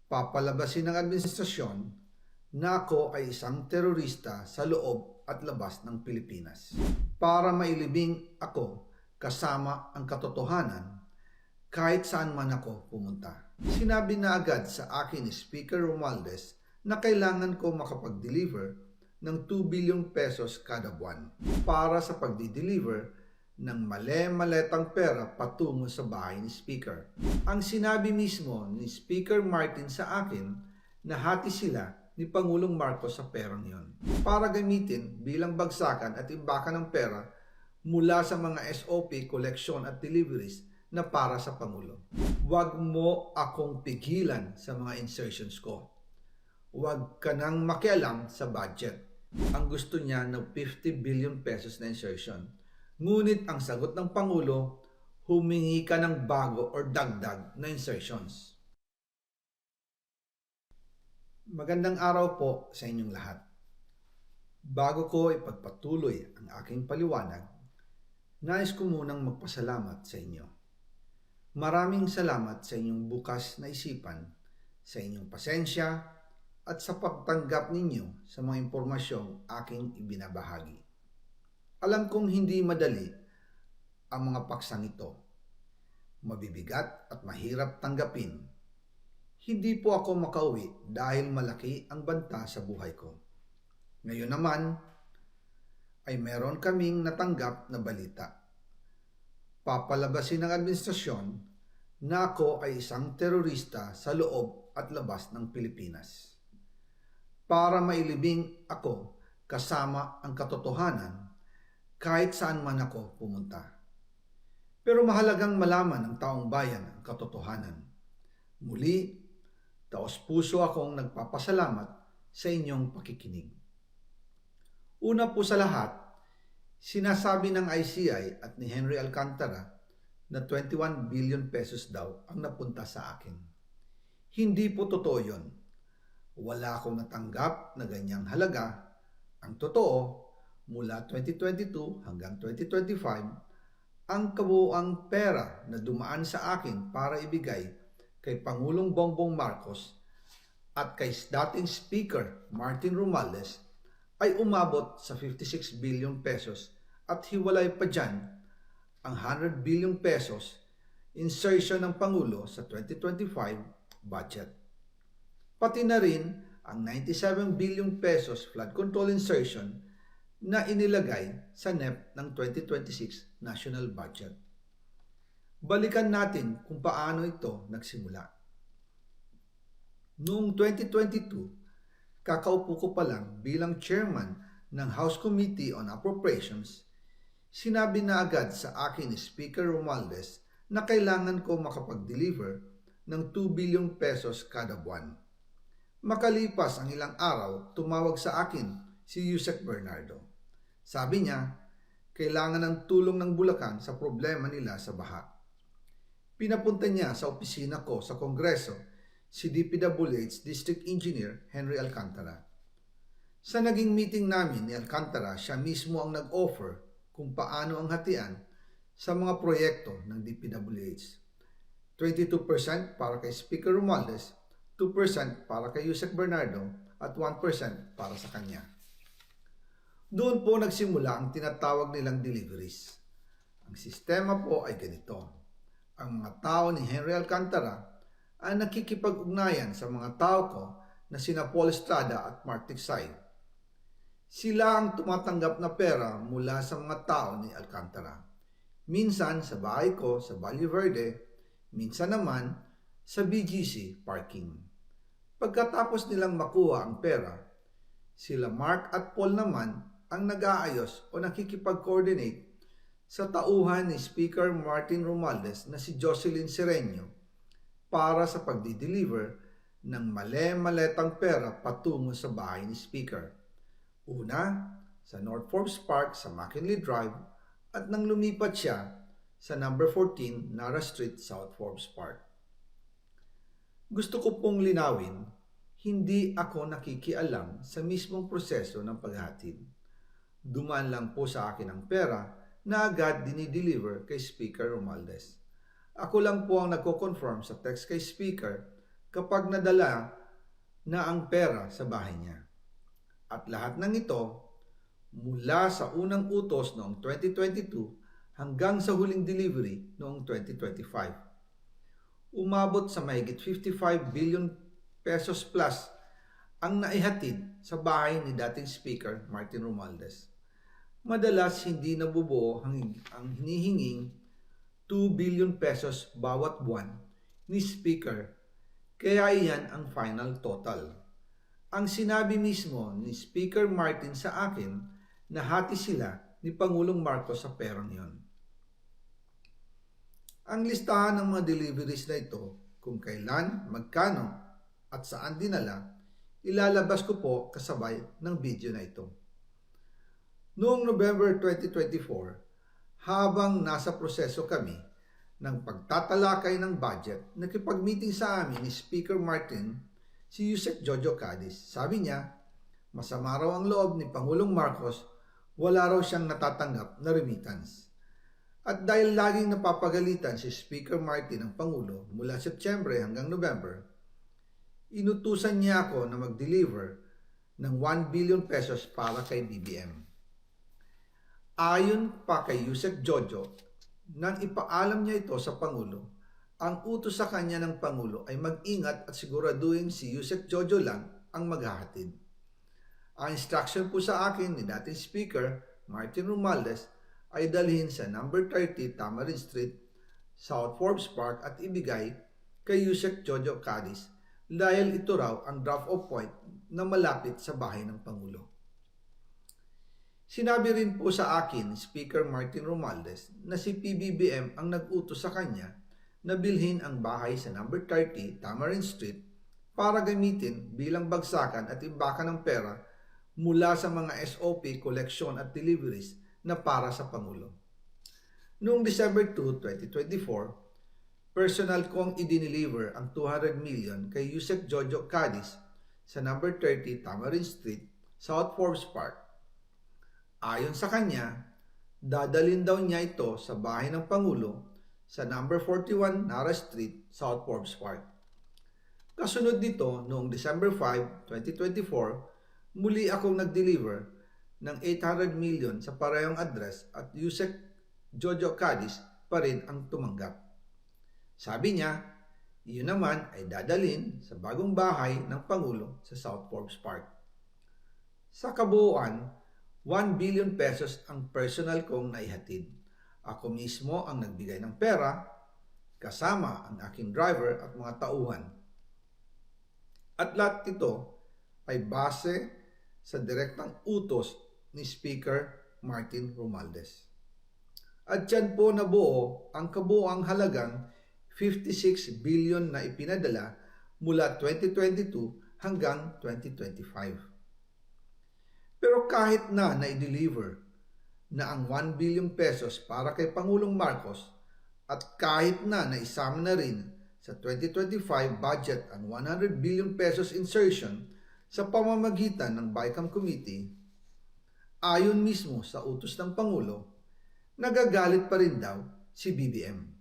Papalabasin ng administrasyon na ako ay isang terorista sa loob at labas ng Pilipinas. Para mailibing ako kasama ang katotohanan kahit saan man ako pumunta. Sinabi na agad sa akin ni Speaker Romualdez na kailangan ko makapag-deliver ng 2 billion pesos kada buwan para sa pagdi-deliver ng male-maletang pera patungo sa bahay ni Speaker. Ang sinabi mismo ni Speaker Martin sa akin na hati sila ni Pangulong Marcos sa perang yon para gamitin bilang bagsakan at imbakan ng pera mula sa mga SOP, koleksyon at deliveries na para sa Pangulo. Huwag mo akong pigilan sa mga insertions ko. Huwag ka nang makialam sa budget. Ang gusto niya ng 50 billion pesos na insertion. Ngunit ang sagot ng Pangulo, humingi ka ng bago or dagdag na insertions. Magandang araw po sa inyong lahat. Bago ko ipagpatuloy ang aking paliwanag, nais ko munang magpasalamat sa inyo. Maraming salamat sa inyong bukas na isipan, sa inyong pasensya, at sa pagtanggap ninyo sa mga impormasyong aking ibinabahagi. Alam kong hindi madali ang mga paksang ito. Mabibigat at mahirap tanggapin. Hindi po ako makauwi dahil malaki ang banta sa buhay ko. Ngayon naman ay meron kaming natanggap na balita. Papalabasin ng administrasyon na ako ay isang terorista sa loob at labas ng Pilipinas. Para mailibing ako kasama ang katotohanan kahit saan man ako pumunta. Pero mahalagang malaman ng taong bayan ang katotohanan. Muli, taos-puso akong nagpapasalamat sa inyong pakikinig. Una po sa lahat, sinasabi ng ICI at ni Henry Alcantara na 21 billion pesos daw ang napunta sa akin. Hindi po totoo yun. Wala akong natanggap na ganyang halaga. Ang totoo, mula 2022 hanggang 2025, ang kabuuang pera na dumaan sa akin para ibigay kay Pangulong Bongbong Marcos at kay dating Speaker Martin Romualdez ay umabot sa 56 billion pesos at hiwalay pa dyan ang 100 billion pesos insertion ng Pangulo sa 2025 budget. Pati na rin ang 97 billion pesos flood control insertion na inilagay sa NEP ng 2026 national budget. Balikan natin kung paano ito nagsimula. Noong 2022, kakaupo ko pa lang bilang chairman ng House Committee on Appropriations, sinabi na agad sa akin ni Speaker Romualdez na kailangan ko makapag-deliver ng 2 billion pesos kada buwan. Makalipas ang ilang araw, tumawag sa akin si Yusek Bernardo. Sabi niya, kailangan ng tulong ng Bulacan sa problema nila sa baha. Pinapunta niya sa opisina ko sa Kongreso si DPWH District Engineer Henry Alcantara. Sa naging meeting namin ni Alcantara, siya mismo ang nag-offer kung paano ang hatian sa mga proyekto ng DPWH. 22% para kay Speaker Romualdez, 2% para kay Yusek Bernardo at 1% para sa kanya. Doon po nagsimula ang tinatawag nilang deliveries. Ang sistema po ay ganito. Ang mga tao ni Henry Alcantara ay nakikipag-ugnayan sa mga tao ko na sina Paul Estrada at Mark Tiksay. Sila ang tumatanggap na pera mula sa mga tao ni Alcantara. Minsan sa bahay ko sa Valle Verde, minsan naman sa BGC parking. Pagkatapos nilang makuha ang pera, sila Mark at Paul naman ang nag-aayos o nakikipag-coordinate sa tauhan ni Speaker Martin Romualdez na si Jocelyn Sereno para sa pagdi-deliver ng male-maletang pera patungo sa bahay ni Speaker. Una, sa North Forbes Park sa McKinley Drive at nang lumipat siya sa number 14 Nara Street, South Forbes Park. Gusto ko pong linawin, hindi ako nakikialam sa mismong proseso ng paghatid. Dumaan lang po sa akin ang pera na agad dinideliver kay Speaker Romualdez. Ako lang po ang nagko-confirm sa text kay Speaker kapag nadala na ang pera sa bahay niya. At lahat ng ito mula sa unang utos noong 2022 hanggang sa huling delivery noong 2025. Umabot sa mahigit 55 billion pesos plus ang naihatid sa bahay ni dating Speaker Martin Romualdez. Madalas hindi nabubuo ang hinihinging 2 billion pesos bawat buwan ni Speaker, kaya iyan ang final total. Ang sinabi mismo ni Speaker Martin sa akin na hati sila ni Pangulong Marcos sa perang yon. Ang listahan ng mga deliveries na ito, kung kailan, magkano, at saan dinala, ilalabas ko po kasabay ng video na ito. Noong November 2024, habang nasa proseso kami ng pagtatalakay ng budget, nakipag-meeting sa amin ni Speaker Martin si Yusek Jojo Cadiz. Sabi niya, masama raw ang loob ni Pangulong Marcos, wala raw siyang natatanggap na remittance. At dahil laging napapagalitan si Speaker Martin ng Pangulo mula Setyembre hanggang November, inutusan niya ako na mag-deliver ng 1 billion pesos para kay BBM. Ayon pa kay Yusek Jojo, nang ipaalam niya ito sa Pangulo, ang utos sa kanya ng Pangulo ay mag-ingat at siguraduhin si Yusek Jojo lang ang maghahatid. Ang instruction po sa akin ni dating Speaker Martin Romualdez ay dalhin sa number 30 Tamarin Street, South Forbes Park at ibigay kay Yusek Jojo Cadiz dahil ito raw ang drop-off point na malapit sa bahay ng Pangulo. Sinabi rin po sa akin ni Speaker Martin Romualdez na si PBBM ang nag-utos sa kanya na bilhin ang bahay sa number 30 Tamarin Street para gamitin bilang bagsakan at imbakan ng pera mula sa mga SOP, collection at deliveries na para sa Pangulo. Noong December 2, 2024, personal kong i-deliver ang 200 million kay Yusek Jojo Cadiz sa number 30 Tamarin Street, South Forbes Park. Ayon sa kanya, dadalhin daw niya ito sa bahay ng Pangulo sa number 41 Nara Street, South Forbes Park. Kasunod nito, noong December 5, 2024, muli akong nag-deliver ng 800 million sa parehong address at Yusek Jojo Cadiz pa rin ang tumanggap. Sabi niya, iyon naman ay dadalhin sa bagong bahay ng Pangulo sa South Forbes Park. Sa kabuuan, 1 billion pesos ang personal kong naihatid. Ako mismo ang nagbigay ng pera, kasama ang aking driver at mga tauhan. At lahat ito ay base sa direktang utos ni Speaker Martin Romualdez. At yan po nabuo ang kabuuang halagang 56 billion na ipinadala mula 2022 hanggang 2025. Pero kahit na i-deliver na ang 1 billion pesos para kay Pangulong Marcos at kahit na naisama na rin sa 2025 budget ang 100 billion pesos insertion sa pamamagitan ng BICAM Committee, ayon mismo sa utos ng Pangulo, nagagalit pa rin daw si BBM.